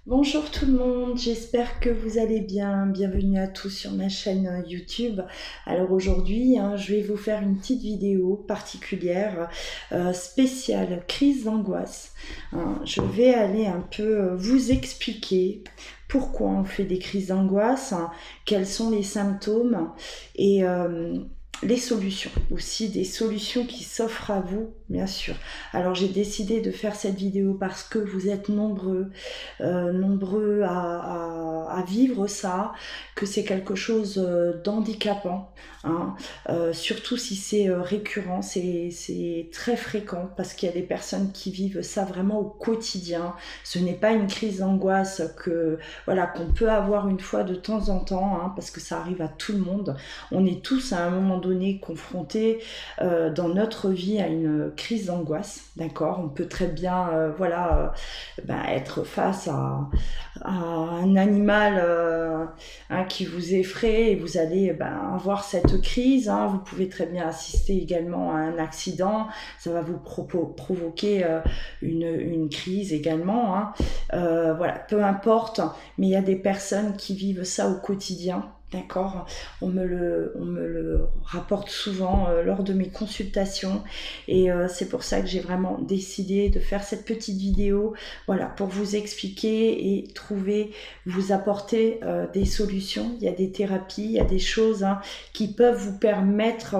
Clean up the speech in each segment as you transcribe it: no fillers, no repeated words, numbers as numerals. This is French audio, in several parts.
Bonjour tout le monde, j'espère que vous allez bien. Bienvenue à tous sur ma chaîne YouTube. Alors aujourd'hui, je vais vous faire une petite vidéo particulière, spéciale crise d'angoisse. Je vais aller un peu vous expliquer pourquoi on fait des crises d'angoisse, quels sont les symptômes et les solutions, aussi des solutions qui s'offrent à vous, bien sûr. Alors j'ai décidé de faire cette vidéo parce que vous êtes nombreux à vivre ça, que c'est quelque chose d'handicapant, hein. Surtout si c'est récurrent, c'est très fréquent parce qu'il y a des personnes qui vivent ça vraiment au quotidien. Ce n'est pas une crise d'angoisse qu'on peut avoir une fois de temps en temps, hein, parce que ça arrive à tout le monde. On est tous à un moment donné confrontés dans notre vie à une crise d'angoisse, d'accord. On peut très bien être face à un animal qui vous effraie et vous allez avoir cette crise, hein. Vous pouvez très bien assister également à un accident, ça va vous provoquer une crise également, hein. Peu importe, mais il y a des personnes qui vivent ça au quotidien. D'accord, on me le rapporte souvent lors de mes consultations et c'est pour ça que j'ai vraiment décidé de faire cette petite vidéo, voilà, pour vous expliquer et vous apporter des solutions. Il y a des thérapies, il y a des choses qui peuvent vous permettre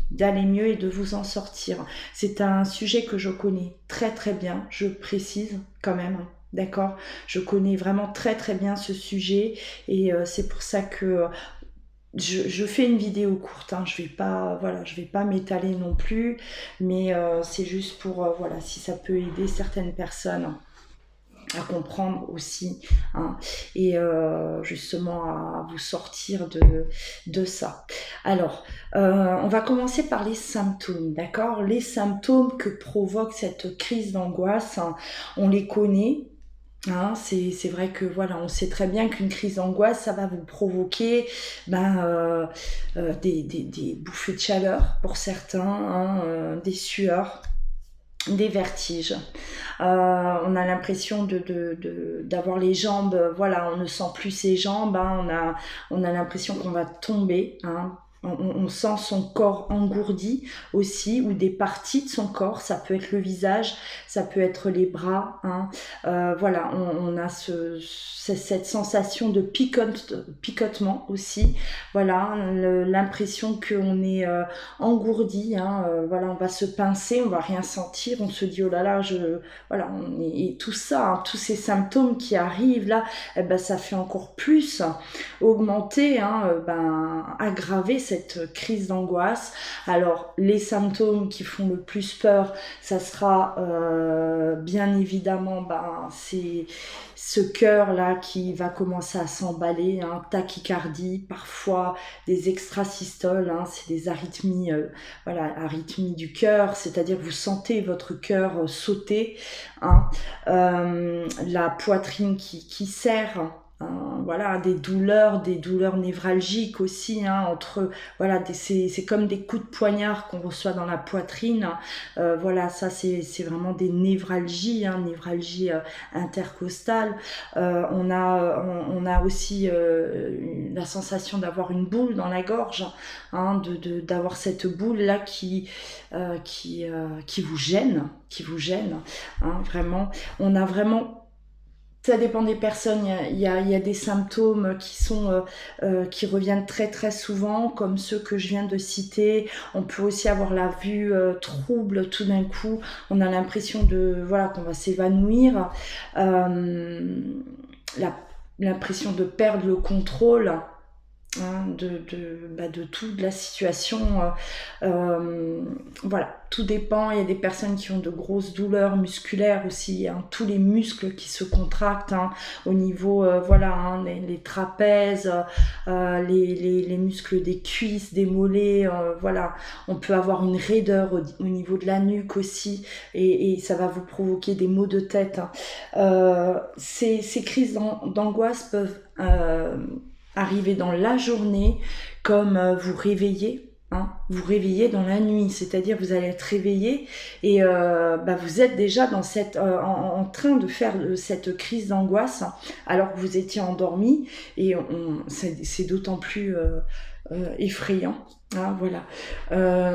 d'aller mieux et de vous en sortir. C'est un sujet que je connais très très bien, je précise quand même. D'accord, je connais vraiment très très bien ce sujet et c'est pour ça que je fais une vidéo courte, hein. Je vais pas m'étaler non plus, mais c'est juste pour si ça peut aider certaines personnes à comprendre aussi, hein, et justement à vous sortir de ça. Alors, on va commencer par les symptômes, d'accord? Les symptômes que provoque cette crise d'angoisse, hein, on les connaît. Hein, c'est vrai que voilà, on sait très bien qu'une crise d'angoisse, ça va vous provoquer des bouffées de chaleur pour certains, hein, des sueurs, des vertiges. On a l'impression d'avoir les jambes, voilà, on ne sent plus ses jambes, hein, on a l'impression qu'on va tomber, hein. On sent son corps engourdi aussi, ou des parties de son corps, ça peut être le visage, ça peut être les bras, hein. On a cette sensation de picotement aussi, voilà, l'impression qu'on est engourdi, hein, on va se pincer, on va rien sentir, on se dit oh là là, et tout ça, hein, tous ces symptômes qui arrivent là, ça fait encore plus augmenter, hein, aggraver cette crise d'angoisse. Alors les symptômes qui font le plus peur, ça sera bien évidemment c'est ce cœur là qui va commencer à s'emballer, hein, tachycardie, parfois des extrasystoles, hein, c'est des arythmies, arythmies du cœur, c'est-à-dire que vous sentez votre cœur sauter, hein, la poitrine qui serre, voilà, des douleurs névralgiques aussi, hein, c'est comme des coups de poignard qu'on reçoit dans la poitrine, ça c'est vraiment des névralgies, hein, névralgie intercostale. On a aussi la sensation d'avoir une boule dans la gorge, hein, d'avoir cette boule là qui vous gêne, hein, vraiment. On a vraiment, ça dépend des personnes, il y a des symptômes qui reviennent très très souvent, comme ceux que je viens de citer. On peut aussi avoir la vue trouble tout d'un coup, on a l'impression qu'on va s'évanouir, l'impression de perdre le contrôle, hein, de tout, de la situation, tout dépend. Il y a des personnes qui ont de grosses douleurs musculaires aussi, hein, tous les muscles qui se contractent, hein, au niveau les trapèzes, les muscles des cuisses, des mollets, on peut avoir une raideur au niveau de la nuque aussi, et ça va vous provoquer des maux de tête, hein. Ces crises d'angoisse peuvent arriver dans la journée, comme vous réveiller, Hein, vous réveillez dans la nuit, c'est-à-dire vous allez être réveillé et vous êtes déjà dans cette, en train de faire cette crise d'angoisse alors que vous étiez endormi et c'est d'autant plus effrayant. Hein, voilà.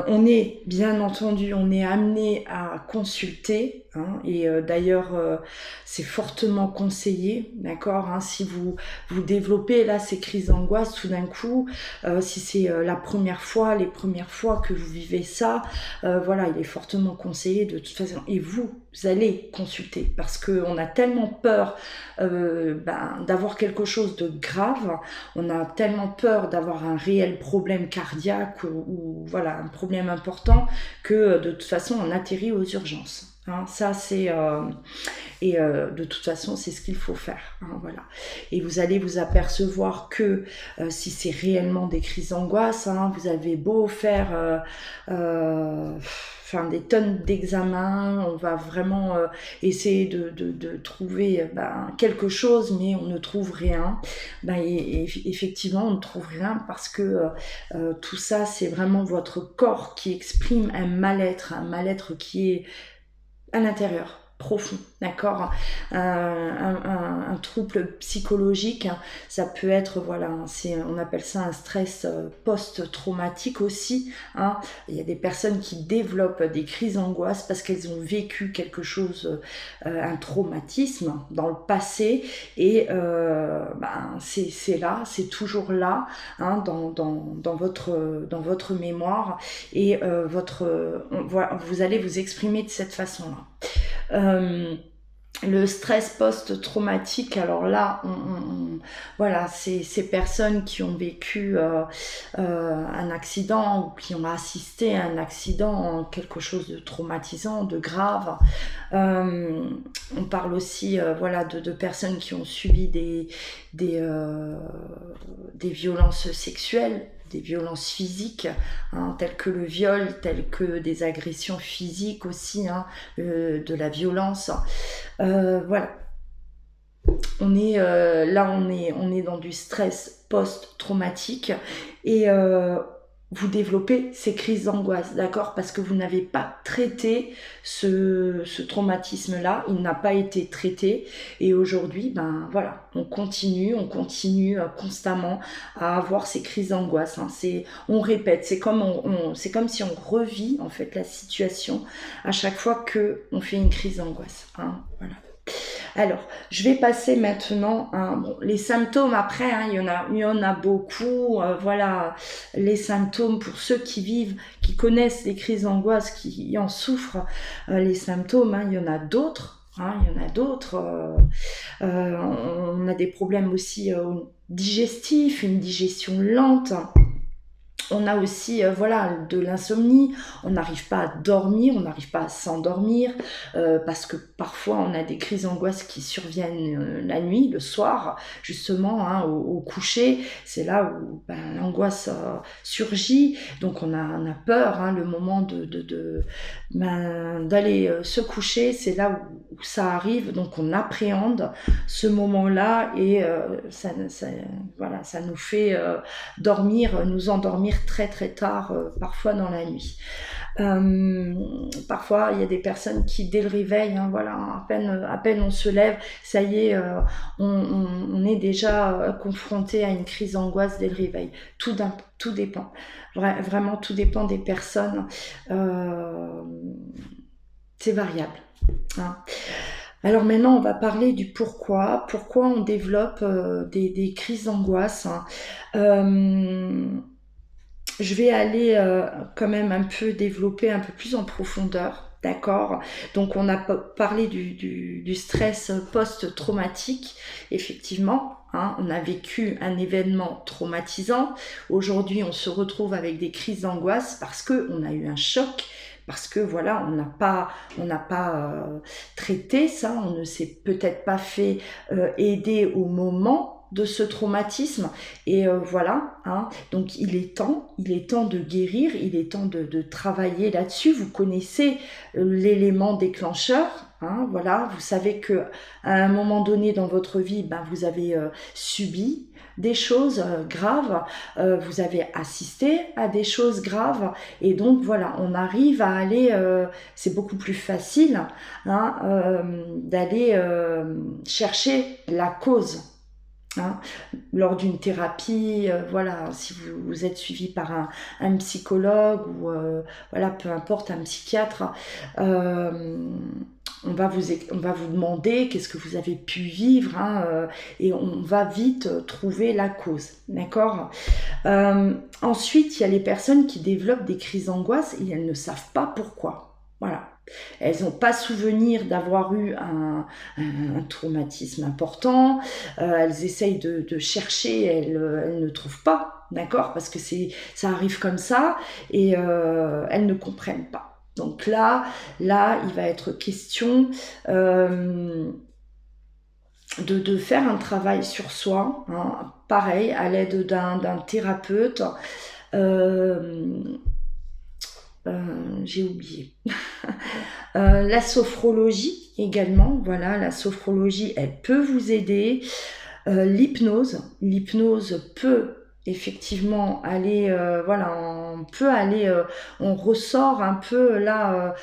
On est, bien entendu, on est amené à consulter, hein, et d'ailleurs, c'est fortement conseillé, d'accord, hein, si vous développez là ces crises d'angoisse tout d'un coup, si c'est la première fois, les premières fois que vous vivez ça, voilà, il est fortement conseillé de toute façon, et vous allez consulter, parce qu'on a tellement peur d'avoir quelque chose de grave, on a tellement peur d'avoir un réel problème cardiaque ou voilà, un problème important que de toute façon on atterrit aux urgences. Hein, ça c'est de toute façon c'est ce qu'il faut faire. Hein, voilà. Et vous allez vous apercevoir que si c'est réellement des crises d'angoisse, hein, vous avez beau faire des tonnes d'examens, on va vraiment essayer de trouver quelque chose, mais on ne trouve rien. Effectivement, on ne trouve rien parce que tout ça, c'est vraiment votre corps qui exprime un mal-être qui est à l'intérieur, profond, d'accord, un trouble psychologique, ça peut être, voilà, on appelle ça un stress post-traumatique aussi, hein. Il y a des personnes qui développent des crises d'angoisse parce qu'elles ont vécu quelque chose, un traumatisme dans le passé, et c'est là, c'est toujours là, hein, dans votre mémoire, et vous allez vous exprimer de cette façon-là. Le stress post-traumatique, alors là, voilà, c'est ces personnes qui ont vécu un accident ou qui ont assisté à un accident, quelque chose de traumatisant, de grave. On parle aussi de personnes qui ont subi des violences sexuelles, des violences physiques, hein, telles que le viol, telles que des agressions physiques aussi, hein, de la violence. Voilà. On est dans du stress post-traumatique et vous développez ces crises d'angoisse, d'accord, parce que vous n'avez pas traité ce traumatisme-là, il n'a pas été traité, et aujourd'hui, voilà, on continue constamment à avoir ces crises d'angoisse, hein. On répète, c'est comme si on revit en fait la situation à chaque fois que on fait une crise d'angoisse, hein, voilà. Alors, je vais passer maintenant, les symptômes après, hein, il y en a beaucoup, voilà, les symptômes pour ceux qui connaissent les crises d'angoisse, qui en souffrent, les symptômes, hein, il y en a d'autres, on a des problèmes aussi digestifs, une digestion lente. On a aussi de l'insomnie, on n'arrive pas à dormir, on n'arrive pas à s'endormir, parce que parfois on a des crises d'angoisse qui surviennent la nuit, le soir, justement, hein, au coucher. C'est là où l'angoisse surgit, donc on a peur, hein, le moment d'aller se coucher, c'est là où ça arrive, donc on appréhende ce moment-là, et ça nous fait nous endormir très très tard, parfois dans la nuit. Parfois il y a des personnes qui dès le réveil, hein, voilà, à peine on se lève, ça y est, on est déjà confronté à une crise d'angoisse dès le réveil. Tout dépend, vraiment tout dépend des personnes, c'est variable, hein. Alors maintenant, on va parler du pourquoi on développe des crises d'angoisse, hein. Je vais aller quand même un peu développer un peu plus en profondeur, d'accord? Donc on a parlé du stress post-traumatique, effectivement, hein, on a vécu un événement traumatisant. Aujourd'hui, on se retrouve avec des crises d'angoisse parce qu'on a eu un choc, parce que voilà, on n'a pas traité ça, on ne s'est peut-être pas fait aider au moment de ce traumatisme, et voilà, hein, donc il est temps de guérir, il est temps de travailler là-dessus. Vous connaissez l'élément déclencheur, hein, voilà, vous savez que à un moment donné dans votre vie, ben, vous avez subi des choses graves, vous avez assisté à des choses graves, et donc voilà, on arrive à aller, c'est beaucoup plus facile, hein, d'aller chercher la cause. Hein, lors d'une thérapie, voilà, si vous êtes suivi par un psychologue ou voilà, peu importe, un psychiatre, on va vous demander qu'est-ce que vous avez pu vivre, hein, et on va vite trouver la cause, d'accord. Ensuite, il y a les personnes qui développent des crises d'angoisse et elles ne savent pas pourquoi. Voilà. Elles n'ont pas souvenir d'avoir eu un traumatisme important, elles essayent de chercher, elles ne trouvent pas, d'accord, parce que ça arrive comme ça, et elles ne comprennent pas. Donc là, il va être question de faire un travail sur soi, hein, pareil, à l'aide d'un thérapeute. J'ai oublié. La sophrologie également, voilà, la sophrologie, elle peut vous aider. L'hypnose peut effectivement aller, voilà, on peut aller, on ressort un peu là,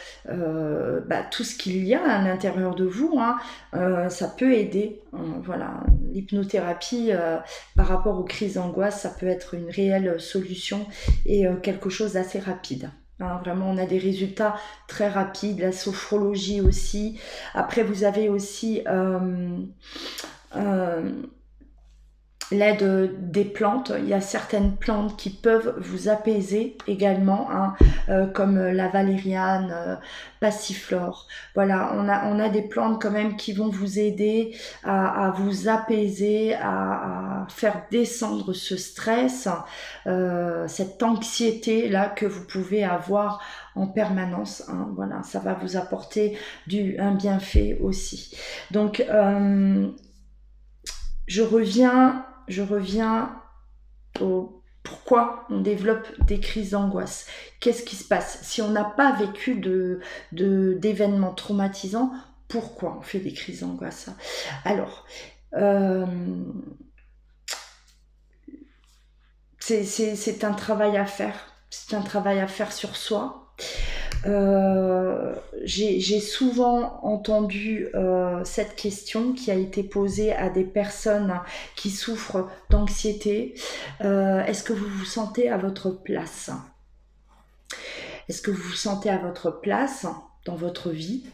tout ce qu'il y a à l'intérieur de vous, hein, ça peut aider, voilà, l'hypnothérapie par rapport aux crises d'angoisse, ça peut être une réelle solution et quelque chose d'assez rapide. Hein, vraiment, on a des résultats très rapides, la sophrologie aussi. Après, vous avez aussi l'aide des plantes. Il y a certaines plantes qui peuvent vous apaiser également, hein, comme la valériane, passiflore. Voilà, on a des plantes quand même qui vont vous aider à vous apaiser, à faire descendre ce stress, cette anxiété là que vous pouvez avoir en permanence, hein. Voilà, ça va vous apporter un bienfait aussi. Donc je reviens au pourquoi on développe des crises d'angoisse. Qu'est-ce qui se passe? Si on n'a pas vécu d'événements traumatisants, pourquoi on fait des crises d'angoisse? Alors, c'est un travail à faire. C'est un travail à faire sur soi. J'ai souvent entendu cette question qui a été posée à des personnes qui souffrent d'anxiété. Est-ce que vous vous sentez à votre place? Est-ce que vous vous sentez à votre place dans votre vie?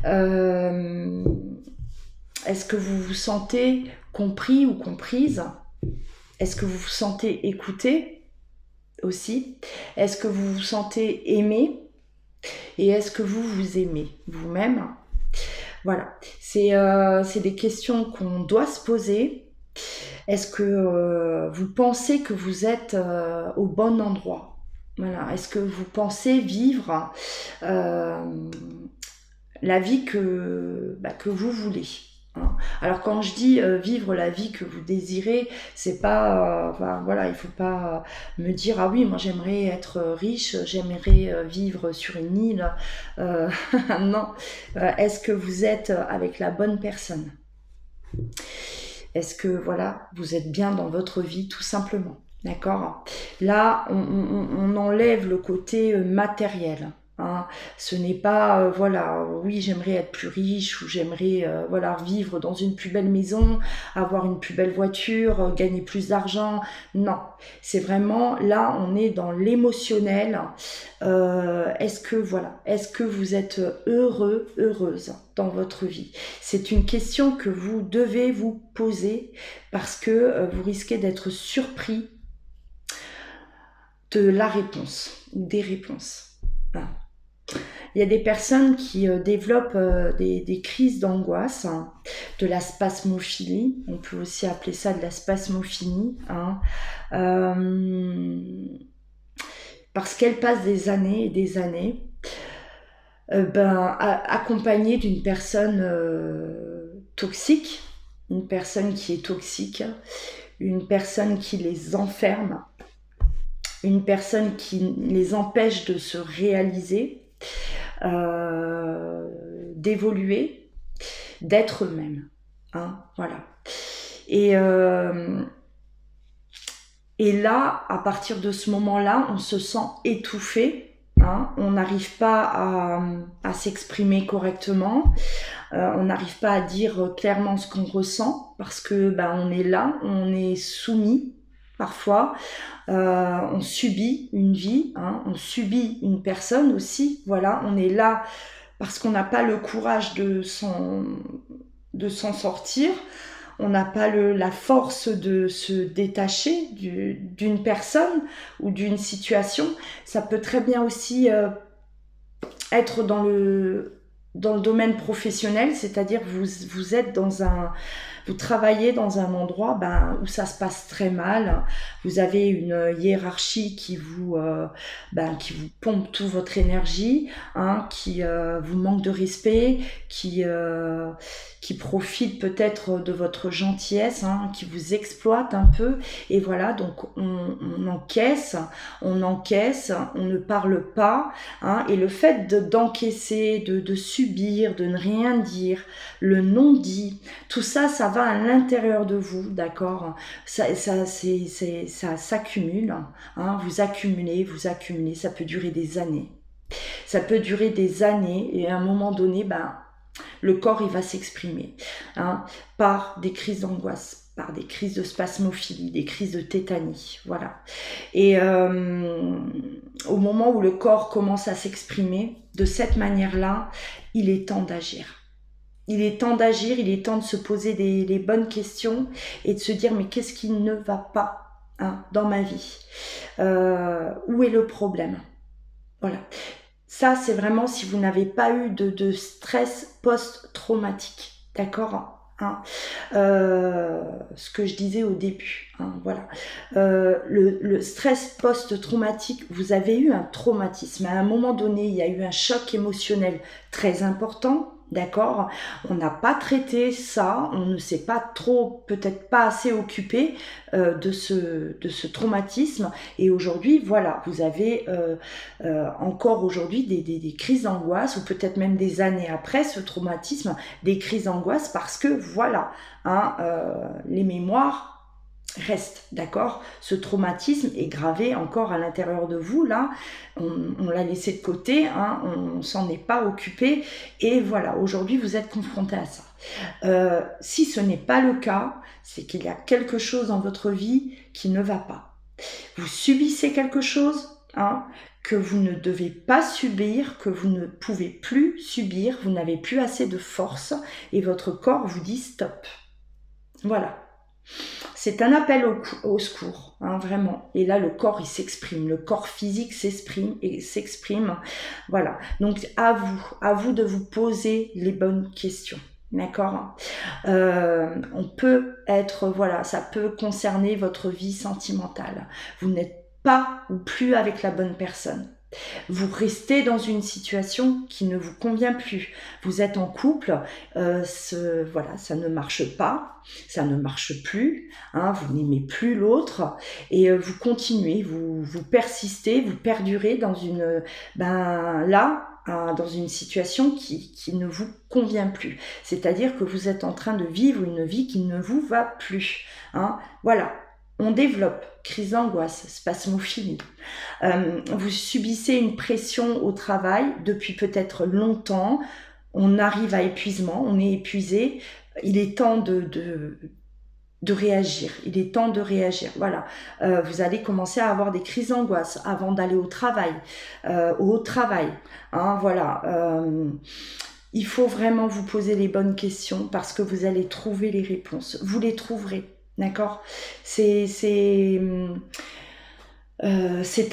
Est-ce que vous vous sentez compris ou comprise? Est-ce que vous vous sentez écouté aussi? Est-ce que vous vous sentez aimé? Et est-ce que vous vous aimez vous-même? Voilà, c'est des questions qu'on doit se poser. Est-ce que vous pensez que vous êtes au bon endroit? Voilà, est-ce que vous pensez vivre la vie que vous voulez? Alors quand je dis vivre la vie que vous désirez, c'est pas, voilà, il faut pas me dire ah oui, moi j'aimerais être riche, j'aimerais vivre sur une île. Non. Est-ce que vous êtes avec la bonne personne? Est-ce que voilà, vous êtes bien dans votre vie tout simplement? D'accord. Là, on enlève le côté matériel. Hein. Ce n'est pas, voilà, oui, j'aimerais être plus riche ou j'aimerais, voilà, vivre dans une plus belle maison, avoir une plus belle voiture, gagner plus d'argent. Non, c'est vraiment, là, on est dans l'émotionnel. Est-ce que vous êtes heureux, heureuse dans votre vie? C'est une question que vous devez vous poser parce que vous risquez d'être surpris de la réponse ou des réponses. Voilà. Il y a des personnes qui développent des crises d'angoisse, hein, de la spasmophilie, on peut aussi appeler ça de la spasmophilie, hein, parce qu'elles passent des années et des années accompagnées d'une personne toxique, une personne qui est toxique, une personne qui les enferme, une personne qui les empêche de se réaliser, d'évoluer, d'être eux-mêmes. Hein, voilà. Et là, à partir de ce moment-là, on se sent étouffé. Hein, on n'arrive pas à s'exprimer correctement. On n'arrive pas à dire clairement ce qu'on ressent parce que on est là, on est soumis parfois. On subit une vie, hein, on subit une personne aussi. Voilà, on est là parce qu'on n'a pas le courage de s'en sortir. On n'a pas la force de se détacher d'une personne ou d'une situation. Ça peut très bien aussi être dans le domaine professionnel, c'est-à-dire vous êtes vous travaillez dans un endroit où ça se passe très mal. Vous avez une hiérarchie qui vous pompe toute votre énergie, hein, qui vous manque de respect, qui profite peut-être de votre gentillesse, hein, qui vous exploite un peu. Et voilà, donc on encaisse, on ne parle pas. Hein, et le fait d'encaisser, de subir, de ne rien dire, le non-dit, tout ça, ça va à l'intérieur de vous, d'accord? Ça s'accumule, hein, vous accumulez, ça peut durer des années. Ça peut durer des années et à un moment donné, le corps, il va s'exprimer, hein, par des crises d'angoisse, par des crises de spasmophilie, des crises de tétanie, voilà. Et au moment où le corps commence à s'exprimer de cette manière-là, il est temps d'agir. Il est temps d'agir, il est temps de se poser les bonnes questions et de se dire mais qu'est-ce qui ne va pas, hein, dans ma vie, où est le problème? Voilà. Ça, c'est vraiment si vous n'avez pas eu de stress post-traumatique, d'accord, hein, ce que je disais au début, hein, voilà. Le stress post-traumatique, vous avez eu un traumatisme. À un moment donné, il y a eu un choc émotionnel très important. D'accord, on n'a pas traité ça, on ne s'est pas trop, peut-être pas assez occupé de ce traumatisme. Et aujourd'hui, voilà, vous avez encore aujourd'hui des crises d'angoisse, ou peut-être même des années après ce traumatisme, des crises d'angoisse parce que voilà, hein, les mémoires reste, d'accord? Ce traumatisme est gravé encore à l'intérieur de vous, là, on l'a laissé de côté, hein, on s'en est pas occupé, et voilà, aujourd'hui vous êtes confronté à ça. Si ce n'est pas le cas, c'est qu'il y a quelque chose dans votre vie qui ne va pas. Vous subissez quelque chose, hein, que vous ne devez pas subir, que vous ne pouvez plus subir, vous n'avez plus assez de force, et votre corps vous dit stop. Voilà. C'est un appel au secours, hein, vraiment. Et là, le corps, il s'exprime. Le corps physique s'exprime. Voilà. Donc, à vous de vous poser les bonnes questions. D'accord? On peut être, voilà, ça peut concerner votre vie sentimentale. Vous n'êtes pas ou plus avec la bonne personne. Vous restez dans une situation qui ne vous convient plus. Vous êtes en couple, voilà, ça ne marche pas, ça ne marche plus, hein, vous n'aimez plus l'autre et vous continuez, vous persistez, vous perdurez dans dans une situation qui ne vous convient plus. C'est-à-dire que vous êtes en train de vivre une vie qui ne vous va plus. Hein, voilà. On développe crise d'angoisse, spasmophilie. Vous subissez une pression au travail depuis peut-être longtemps. On arrive à épuisement, on est épuisé. Il est temps de réagir. Il est temps de réagir. Voilà. Vous allez commencer à avoir des crises d'angoisse avant d'aller au travail. Hein, voilà. Il faut vraiment vous poser les bonnes questions parce que vous allez trouver les réponses. Vous les trouverez. D'accord? C'est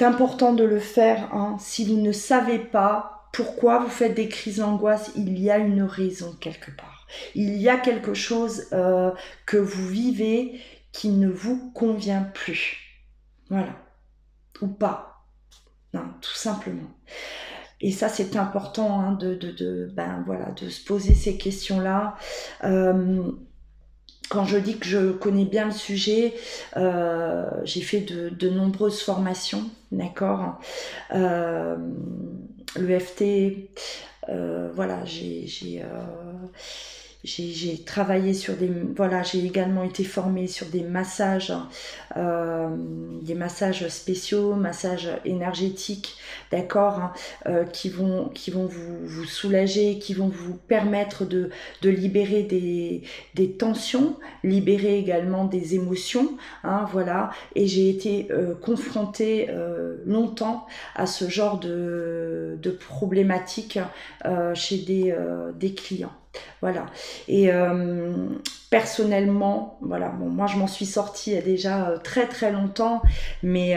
important de le faire. Hein. Si vous ne savez pas pourquoi vous faites des crises d'angoisse, il y a une raison quelque part. Il y a quelque chose que vous vivez qui ne vous convient plus. Voilà. Ou pas. Non, tout simplement. Et ça, c'est important, hein, de se poser ces questions-là. Quand je dis que je connais bien le sujet, j'ai fait de nombreuses formations, d'accord, l'EFT, voilà, j'ai travaillé sur voilà, j'ai également été formée sur des massages spéciaux, massages énergétiques, d'accord, qui vont vous soulager, qui vont vous permettre de libérer des tensions, libérer également des émotions, hein, voilà. Et j'ai été confrontée longtemps à ce genre de problématiques chez des clients. Voilà. Et personnellement, voilà, bon, moi je m'en suis sortie il y a déjà très très longtemps, mais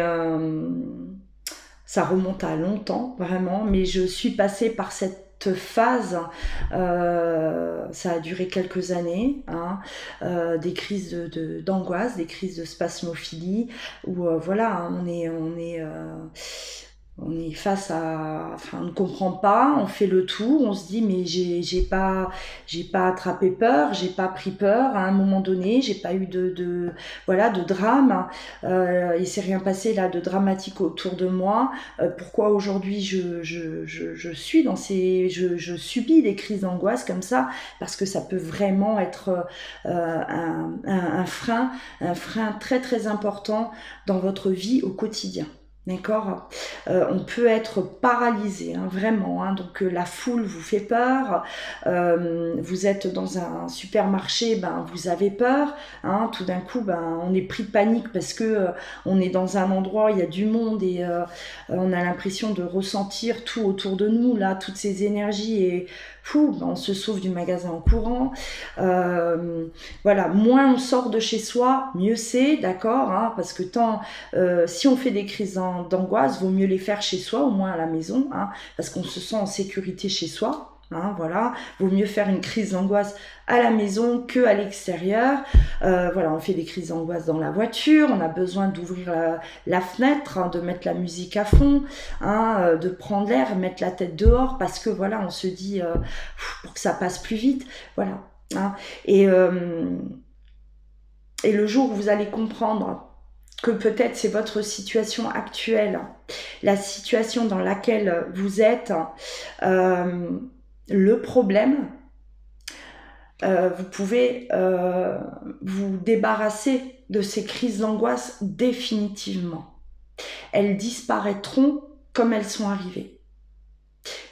ça remonte à longtemps, vraiment. Mais je suis passée par cette phase, ça a duré quelques années, hein, des crises d'angoisse, des crises de spasmophilie, où voilà, on est face à, enfin, on ne comprend pas, on fait le tour, on se dit mais j'ai pas attrapé peur, j'ai pas pris peur à un moment donné, j'ai pas eu voilà, de drame, il s'est rien passé là de dramatique autour de moi. Pourquoi aujourd'hui je suis dans je subis des crises d'angoisse comme ça, parce que ça peut vraiment être un frein très très important dans votre vie au quotidien. D'accord, on peut être paralysé, hein, vraiment, hein, donc la foule vous fait peur, vous êtes dans un supermarché, ben, vous avez peur, hein, tout d'un coup ben, on est pris de panique parce que on est dans un endroit, il y a du monde et on a l'impression de ressentir tout autour de nous, là, toutes ces énergies et fou, ben, on se sauve du magasin en courant. Voilà, moins on sort de chez soi, mieux c'est, d'accord, hein, parce que si on fait des crises d'angoisse, vaut mieux les faire chez soi, au moins à la maison, hein, parce qu'on se sent en sécurité chez soi. Hein, voilà, vaut mieux faire une crise d'angoisse à la maison que à l'extérieur. Voilà, on fait des crises d'angoisse dans la voiture, on a besoin d'ouvrir la fenêtre, hein, de mettre la musique à fond, hein, de prendre l'air, mettre la tête dehors, parce que voilà, on se dit pour que ça passe plus vite, voilà. Hein, et le jour où vous allez comprendre que peut-être c'est votre situation actuelle, la situation dans laquelle vous êtes, le problème, vous pouvez vous débarrasser de ces crises d'angoisse définitivement. Elles disparaîtront comme elles sont arrivées.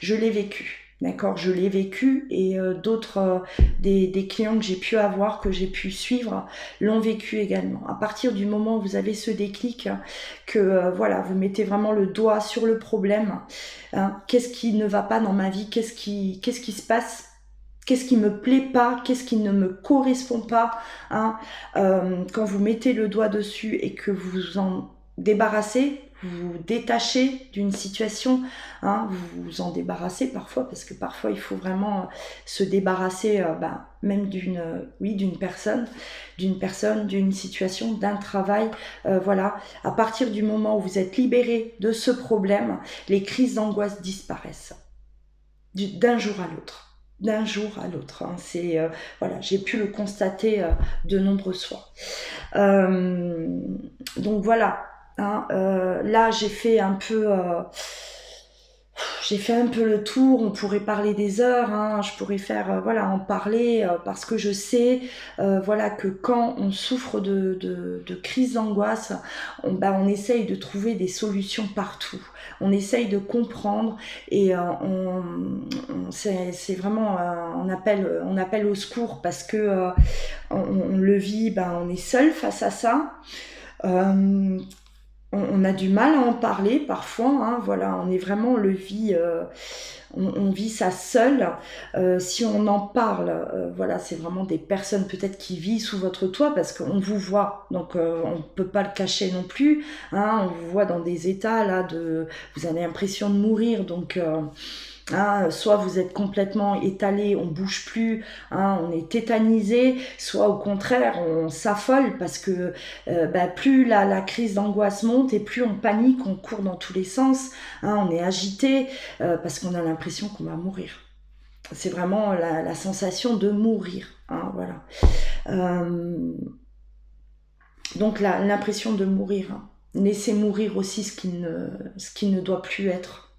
Je l'ai vécu. D'accord, je l'ai vécu et d'autres, des clients que j'ai pu avoir, que j'ai pu suivre, l'ont vécu également. À partir du moment où vous avez ce déclic, que voilà, vous mettez vraiment le doigt sur le problème, hein, qu'est-ce qui ne va pas dans ma vie, qu'est-ce qui se passe, qu'est-ce qui me plaît pas, qu'est-ce qui ne me correspond pas, hein, quand vous mettez le doigt dessus et que vous vous en débarrassez, vous détachez d'une situation, hein, vous vous en débarrassez parfois, parce que parfois il faut vraiment se débarrasser même d'une personne, d'une situation, d'un travail, voilà. À partir du moment où vous êtes libéré de ce problème, les crises d'angoisse disparaissent d'un jour à l'autre. D'un jour à l'autre, hein. C'est voilà, j'ai pu le constater de nombreuses fois. Donc voilà. Hein, là, j'ai fait un peu le tour. On pourrait parler des heures, hein, je pourrais faire voilà, en parler parce que je sais voilà, que quand on souffre de crise d'angoisse, on essaye de trouver des solutions partout. On essaye de comprendre et c'est vraiment on appelle au secours parce que on le vit, on est seul face à ça. On a du mal à en parler parfois, hein, voilà, on est vraiment, on vit ça seul. Si on en parle, voilà, c'est vraiment des personnes peut-être qui vivent sous votre toit parce qu'on vous voit, donc on ne peut pas le cacher non plus, hein, on vous voit dans des états là vous avez l'impression de mourir, donc hein, soit vous êtes complètement étalé, on bouge plus, hein, on est tétanisé, soit au contraire on s'affole parce que plus la crise d'angoisse monte et plus on panique, on court dans tous les sens, hein, on est agité parce qu'on a l'impression qu'on va mourir. c'est vraiment la sensation de mourir, hein, voilà. Donc l'impression de mourir, hein. Laissez mourir aussi ce qui ne doit plus être,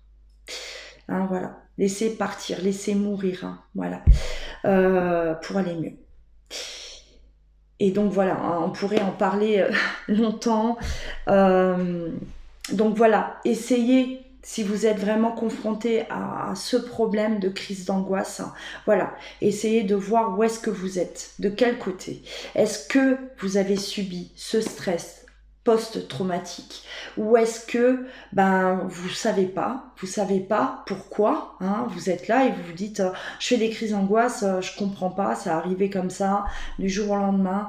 hein, voilà. Laissez partir, laissez mourir, hein, voilà, pour aller mieux. Et donc voilà, hein, on pourrait en parler longtemps. Donc voilà, essayez, si vous êtes vraiment confronté à ce problème de crise d'angoisse, hein, voilà, essayez de voir où est-ce que vous êtes, de quel côté. Est-ce que vous avez subi ce stress post-traumatique, ou est-ce que vous savez pas pourquoi, hein, vous êtes là et vous vous dites je fais des crises d'angoisse, je comprends pas, ça arrivait comme ça du jour au lendemain,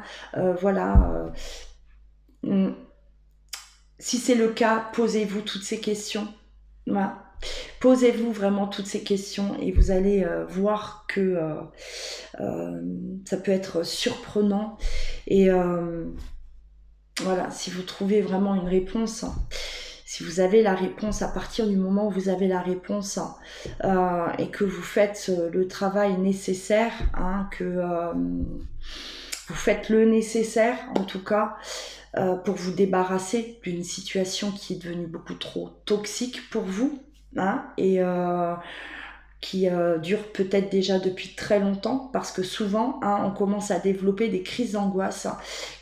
voilà. Si c'est le cas, posez-vous toutes ces questions. Voilà. Posez-vous vraiment toutes ces questions et vous allez voir que ça peut être surprenant. Et voilà, si vous trouvez vraiment une réponse, si vous avez la réponse, à partir du moment où vous avez la réponse et que vous faites le travail nécessaire, hein, que vous faites le nécessaire en tout cas, pour vous débarrasser d'une situation qui est devenue beaucoup trop toxique pour vous, hein, et qui dure peut-être déjà depuis très longtemps, parce que souvent, hein, on commence à développer des crises d'angoisse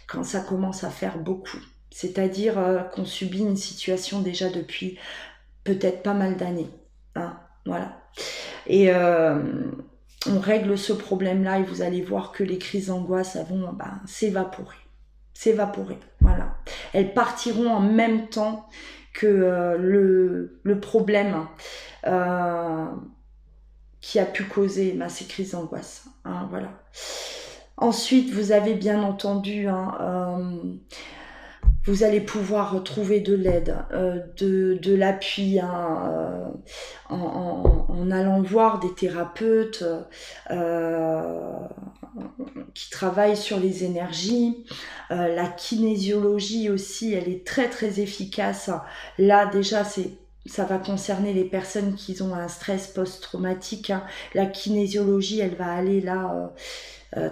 quand ça commence à faire beaucoup. C'est-à-dire qu'on subit une situation déjà depuis peut-être pas mal d'années, hein, voilà. Et on règle ce problème-là et vous allez voir que les crises d'angoisse vont s'évaporer. Voilà. Elles partiront en même temps que le problème qui a pu causer ces crises d'angoisse, hein, voilà. Ensuite, vous avez bien entendu, hein, vous allez pouvoir trouver de l'aide, de l'appui, hein, en allant voir des thérapeutes qui travaillent sur les énergies. La kinésiologie aussi, elle est très très efficace. Là déjà, ça va concerner les personnes qui ont un stress post-traumatique, hein. La kinésiologie, elle va aller là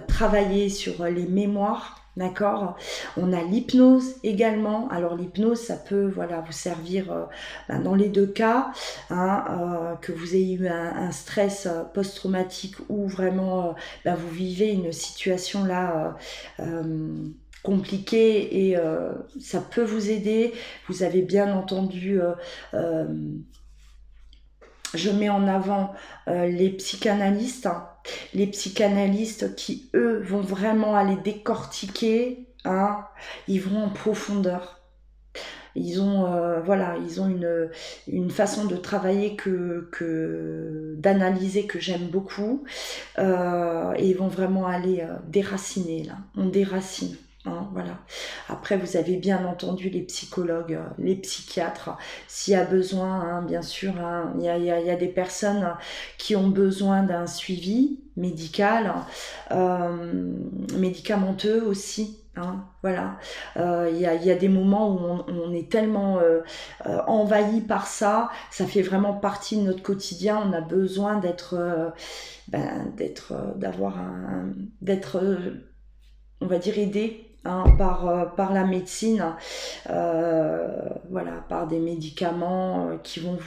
travailler sur les mémoires. D'accord. On a l'hypnose également. Alors l'hypnose, ça peut vous servir dans les deux cas, hein, que vous ayez eu un stress post-traumatique ou vraiment vous vivez une situation là compliquée et ça peut vous aider. Vous avez bien entendu je mets en avant les psychanalystes, hein. Les psychanalystes qui, eux, vont vraiment aller décortiquer, hein. Ils vont en profondeur. Ils ont, ils ont une façon de travailler d'analyser que j'aime beaucoup. Et ils vont vraiment aller déraciner, là. On déracine. Hein, voilà. Après, vous avez bien entendu les psychologues, les psychiatres, s'il y a besoin, hein, bien sûr, hein, y a des personnes qui ont besoin d'un suivi médical, médicamenteux aussi. Hein, voilà, y a des moments où on est tellement envahi par ça, ça fait vraiment partie de notre quotidien. On a besoin d'être, on va dire, aidé. Hein, par la médecine, par des médicaments qui vont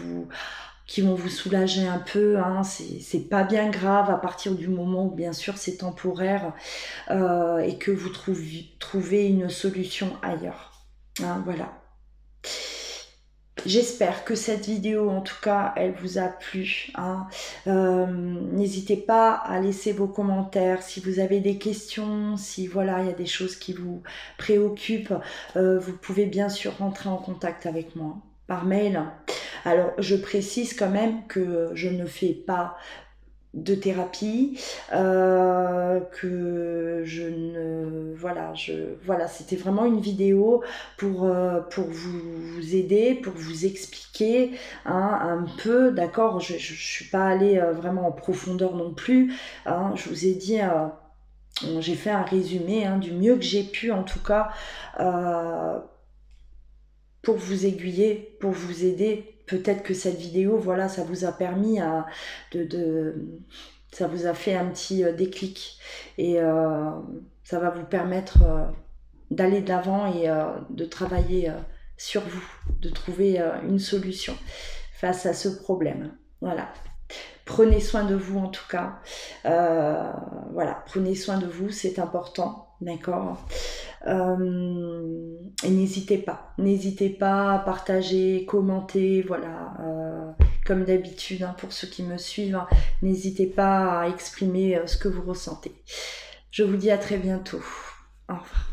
vous soulager un peu, hein. C'est pas bien grave à partir du moment où bien sûr c'est temporaire et que vous trouvez une solution ailleurs, hein, voilà. J'espère que cette vidéo, en tout cas, elle vous a plu, hein. N'hésitez pas à laisser vos commentaires si vous avez des questions, si il y a des choses qui vous préoccupent. Vous pouvez bien sûr rentrer en contact avec moi par mail. Alors, je précise quand même que je ne fais pas de thérapie, que je ne... c'était vraiment une vidéo pour vous aider, pour vous expliquer, hein, un peu, d'accord, je suis pas allée vraiment en profondeur non plus, hein, je vous ai dit... j'ai fait un résumé, hein, du mieux que j'ai pu en tout cas, pour vous aiguiller, pour vous aider. Peut-être que cette vidéo, ça vous a permis ça vous a fait un petit déclic et ça va vous permettre d'aller de l'avant et de travailler sur vous, de trouver une solution face à ce problème. Voilà. Prenez soin de vous en tout cas. Voilà, prenez soin de vous, c'est important, d'accord. Et n'hésitez pas à partager, commenter, voilà. Comme d'habitude, hein, pour ceux qui me suivent, hein, n'hésitez pas à exprimer ce que vous ressentez. Je vous dis à très bientôt. Au revoir.